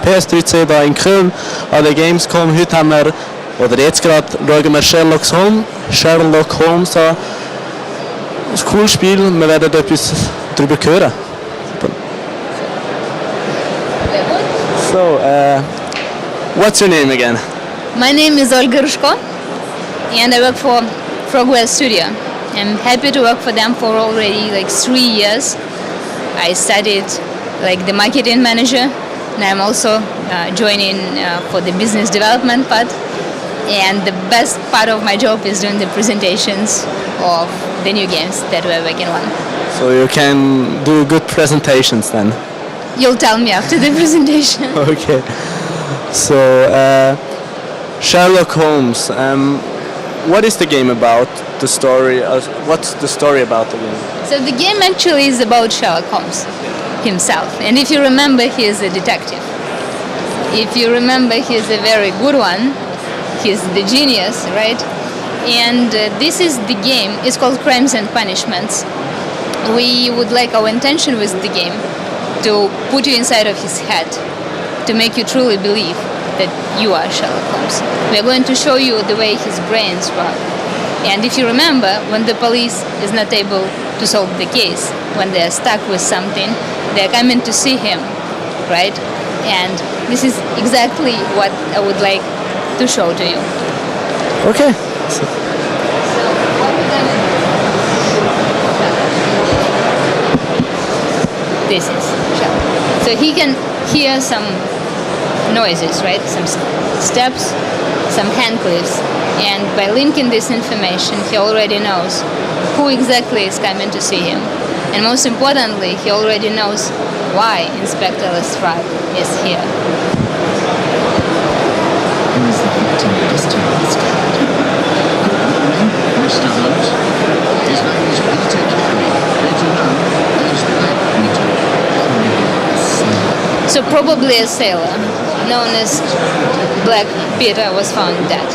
PS3C da in Köln an der Gamescom. Heute haben wir, oder jetzt gerade, schauen wir Sherlock Holmes an. Das ist ein cooles Spiel und wir werden etwas darüber hören. So, what's your name again? My name is Olga Rushko and I work for Frogwares Studio. I'm happy to work for them for already like 3 years. I studied like the marketing manager and I'm also joining for the business development part. And the best part of my job is doing the presentations of the new games that we're working on. So you can do good presentations then? You'll tell me after the presentation. Okay. So, Sherlock Holmes, what is the game about? The story? What's the story about the game? So the game actually is about Sherlock Holmes himself. And if you remember, he is a detective. If you remember, he is a very good one. He's the genius, right? And this is the game. It's called Crimes and Punishments. We would like our intention with the game to put you inside of his head, to make you truly believe that you are Sherlock Holmes. We are going to show you the way his brains work. And if you remember, when the police is not able to solve the case, when they are stuck with something, they are coming to see him, right? And this is exactly what I would like to show to you. Okay. This is Sherlock. So he can hear some noises, right? Some steps, some hand clicks. And by linking this information, he already knows who exactly is coming to see him. And most importantly, he already knows why Inspector Lestrade is here. Who is the victim this time, Mr. Holmes? His name is Peter Carey, better known as Black Peter. So probably a sailor, known as Black Peter, was found dead.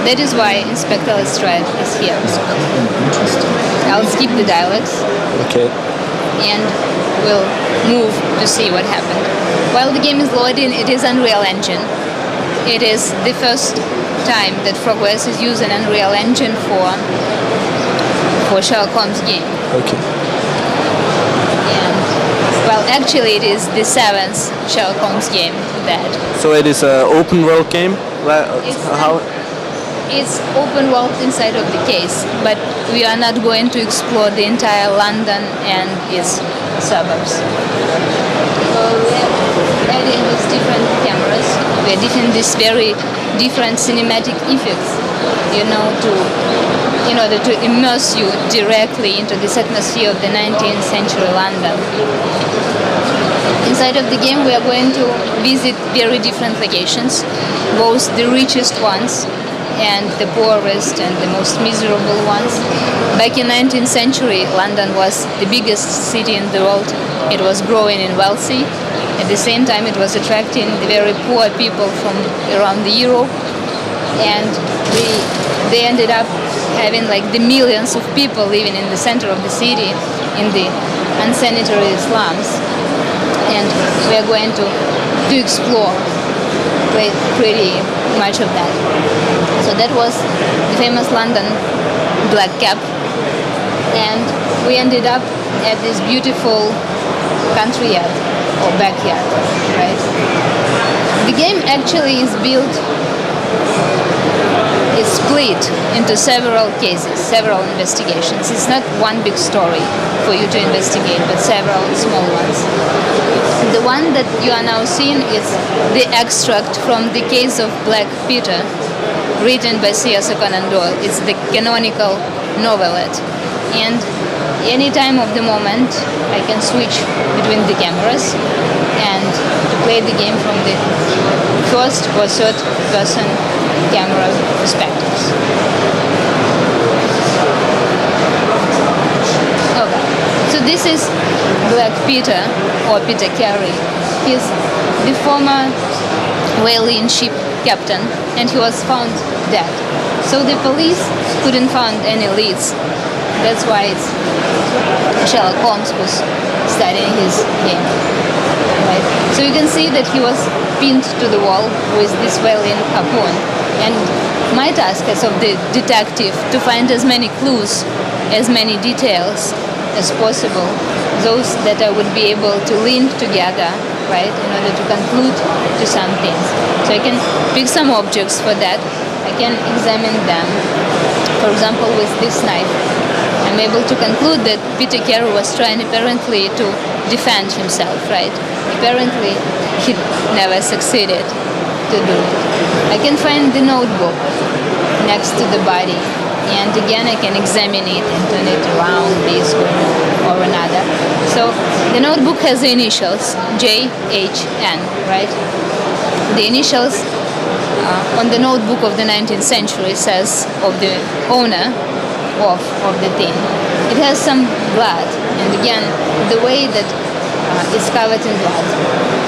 That is why Inspector Lestrade is here. I'll skip the dialogues. Okay. And we'll move to see what happened. While the game is loading, it is Unreal Engine. It is the first time that Frogwares is using Unreal Engine for Sherlock Holmes game. Okay. And well, actually, it is the 7th Sherlock Holmes game that. So it is an open world game. It's open world inside of the case, but we are not going to explore the entire London and its suburbs. So we're adding these different cameras. We're adding these very different cinematic effects, in order to immerse you directly into this atmosphere of the 19th century London. Inside of the game, we are going to visit very different locations, both the richest ones and the poorest and the most miserable ones. Back in 19th century, London was the biggest city in the world. It was growing and wealthy. At the same time, it was attracting the very poor people from around the Europe. And they ended up having like the millions of people living in the center of the city in the unsanitary slums. And we are going to explore pretty much of that. So that was the famous London Black Cap, and we ended up at this beautiful country yard or backyard, right? The game actually is split into several cases, several investigations. It's not one big story for you to investigate, but several small ones. The one that you are now seeing is the extract from the case of Black Peter, written by C.S. Conan Doyle. It's the canonical novelette. And any time of the moment, I can switch between the cameras and to play the game from the first or third person camera perspectives. Okay, so this is Black Peter, or Peter Carey. He's the former whaling ship captain, and he was found dead. So the police couldn't find any leads. That's why Sherlock Holmes was studying his game. right? So you can see that he was pinned to the wall with this welding harpoon. And my task as of the detective to find as many clues, as many details as possible, those that I would be able to link together, right, in order to conclude to some things. So I can pick some objects for that. I can examine them. For example, with this knife, I'm able to conclude that Peter Carey was trying apparently to defend himself, right? Apparently, he never succeeded to do it. I can find the notebook next to the body, and again I can examine it and turn it around this way or another. So the notebook has the initials J, H, N, right? The initials on the notebook of the 19th century says of the owner of the thing. It has some blood, and again the way that it's covered in blood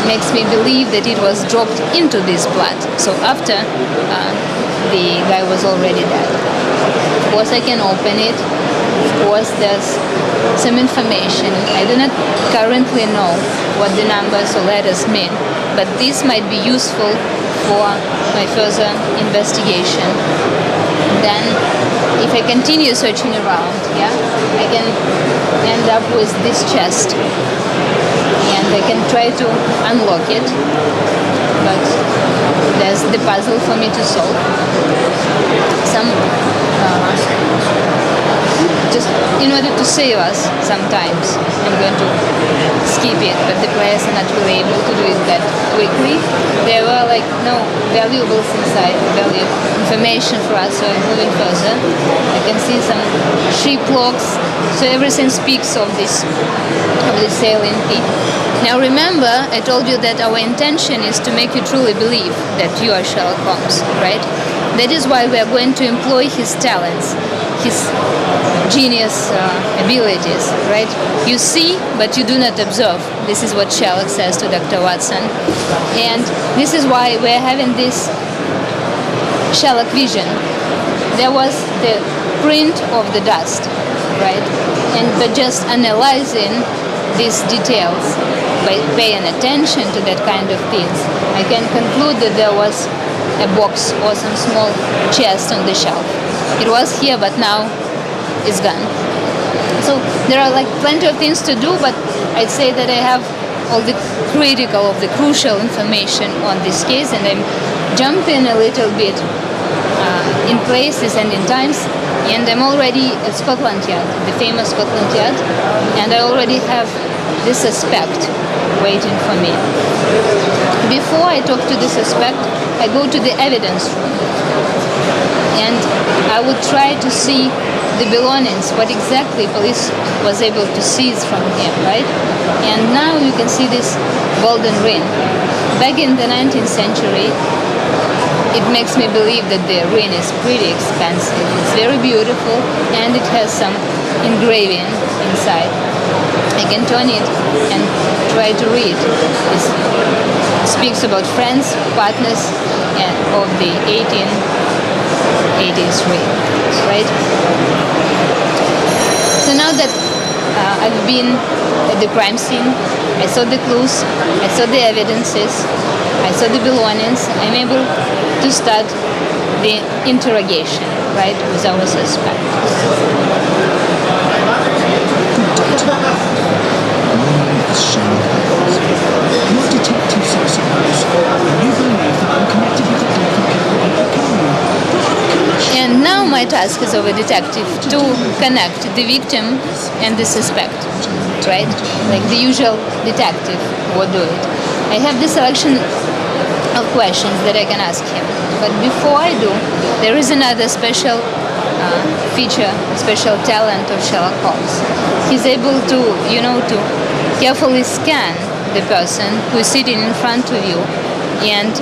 makes me believe that it was dropped into this blood. So after the guy was already dead. Of course I can open it. Of course there's some information. I do not currently know what the numbers or letters mean, but this might be useful for my further investigation. Then if I continue searching around, yeah, I can end up with this chest. And I can try to unlock it, but there's the puzzle for me to solve. Some just in order to save us sometimes, I'm going to skip it, but the players are not really able to do it that quickly. There were like no valuables inside, valuable information for us, so I'm moving further. I can see some ship logs, so everything speaks of this sailing thing. Now remember, I told you that our intention is to make you truly believe that you are Sherlock Holmes, right? That is why we are going to employ his talents, his genius abilities, right? You see, but you do not observe. This is what Sherlock says to Dr. Watson. And this is why we're having this Sherlock vision. There was the print of the dust, right? And but just analyzing these details, by paying attention to that kind of things, I can conclude that there was a box or some small chest on the shelf. It was here, but now it's gone. So there are like plenty of things to do, but I'd say that I have all the critical of the crucial information on this case, and I'm jumping a little bit in places and in times, and I'm already at Scotland Yard, the famous Scotland Yard, and I already have the suspect waiting for me. Before I talk to the suspect, I go to the evidence room, and I would try to see the belongings, what exactly police was able to seize from him, right? And now you can see this golden ring. Back in the 19th century, it makes me believe that the ring is pretty expensive. It's very beautiful, and it has some engraving inside. I can turn it and try to read. It speaks about friends, partners, and of the 1883, right? So now that I've been at the crime scene, I saw the clues, I saw the evidences, I saw the belongings, I'm able to start the interrogation, right, with our suspect. Sherlock Holmes. Your detective suspects. You believe that I'm connected with the death of Köln. And now my task as of a detective to connect the victim and the suspect, right? Like the usual detective would do it. I have the selection of questions that I can ask him. But before I do, there is another special feature, special talent of Sherlock Holmes. He's able to, to carefully scan the person who is sitting in front of you and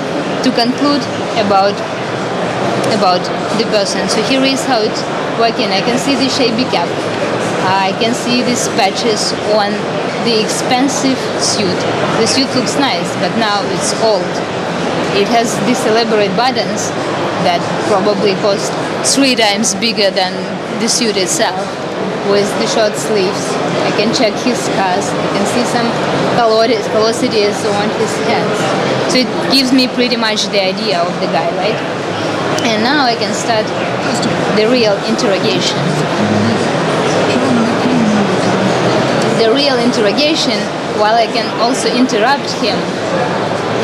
to conclude about the person. So here is how it's working. I can see the shabby cap. I can see these patches on the expensive suit. The suit looks nice, but now it's old. It has these elaborate buttons that probably cost 3 times bigger than the suit itself, with the short sleeves. I can check his scars. I can see some callosities on his hands. So it gives me pretty much the idea of the guy, right? And now I can start the real interrogation. The real interrogation, while I can also interrupt him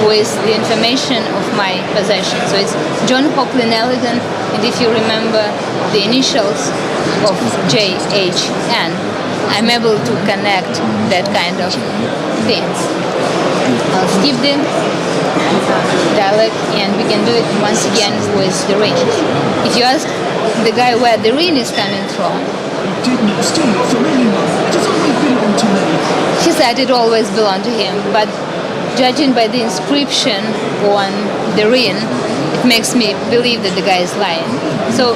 with the information of my possession. So it's John Hocklin Ellington, and if you remember the initials of JHN, I'm able to connect that kind of things. I'll skip the dialogue and we can do it once again with the ring. If you ask the guy where the ring is coming from, Did not steal it from anyone. It has always belonged to me. he said it always belonged to him, but judging by the inscription on the ring, it makes me believe that the guy is lying. So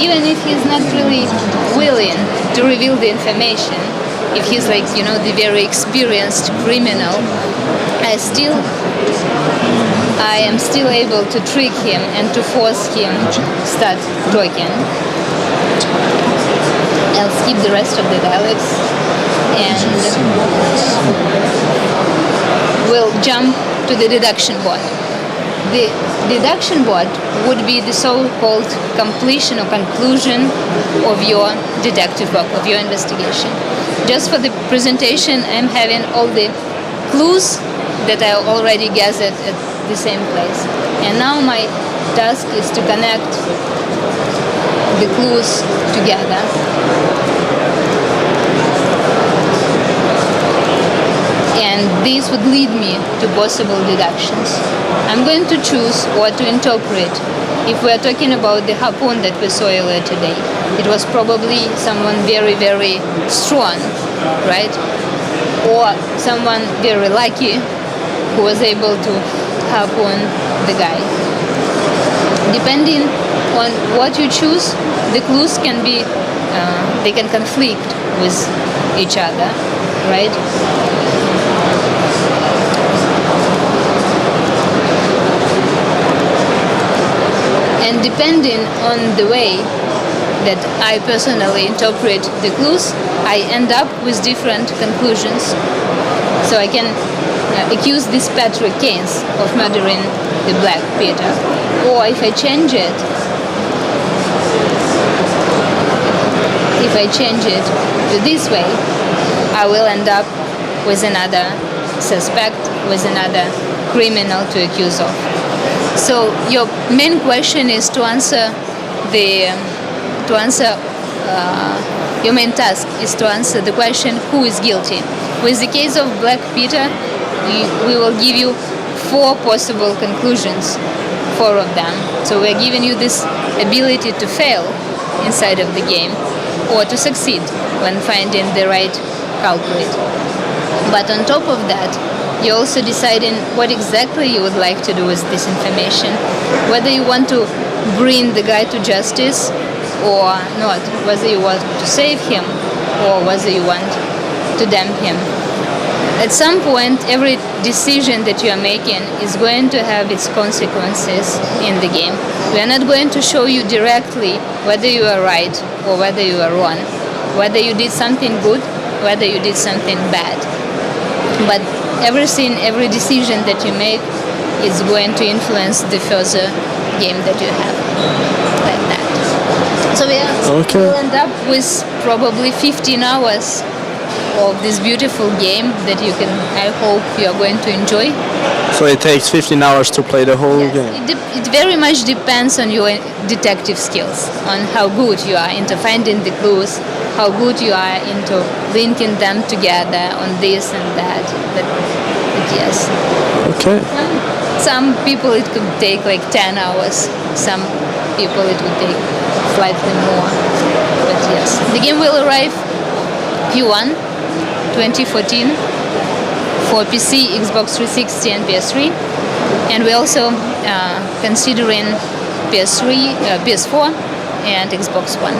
even if he's not really willing to reveal the information, if he's like, you know, the very experienced criminal, I am still able to trick him and to force him start talking. I'll skip the rest of the dialogues and we'll jump to the deduction board. The deduction board would be the so-called completion or conclusion of your detective work, of your investigation. Just for the presentation, I'm having all the clues that I already gathered at the same place. And now my task is to connect the clues together. And these would lead me to possible deductions. I'm going to choose what to interpret. If we're talking about the harpoon that we saw earlier today, it was probably someone very, very strong, right? Or someone very lucky who was able to harpoon the guy. Depending on what you choose, the clues can be, they can conflict with each other, right? And depending on the way that I personally interpret the clues, I end up with different conclusions. So I can accuse this Patrick Keynes of murdering the Black Peter. Or if I change it to this way, I will end up with another suspect, with another criminal to accuse of. So your main question is your main task is to answer the question, who is guilty? With the case of Black Peter, we will give you 4 possible conclusions, 4 of them. So we're giving you this ability to fail inside of the game or to succeed when finding the right culprit. But on top of that, you're also deciding what exactly you would like to do with this information, whether you want to bring the guy to justice or not, whether you want to save him or whether you want to damn him. At some point, every decision that you are making is going to have its consequences in the game. We are not going to show you directly whether you are right or whether you are wrong, whether you did something good, whether you did something bad. But everything, every decision that you make is going to influence the further game that you have, like that. So we'll end up with probably 15 hours of this beautiful game that you can, I hope you are going to enjoy. So it takes 15 hours to play the whole game? It very much depends on your detective skills, on how good you are into finding the clues, how good you are into linking them together on this and that. But yes. Okay. Some people it could take like 10 hours. Some people it would take slightly more. But yes. The game will arrive Q1 2014 for PC, Xbox 360 and PS3. And we're also considering PS4 and Xbox One.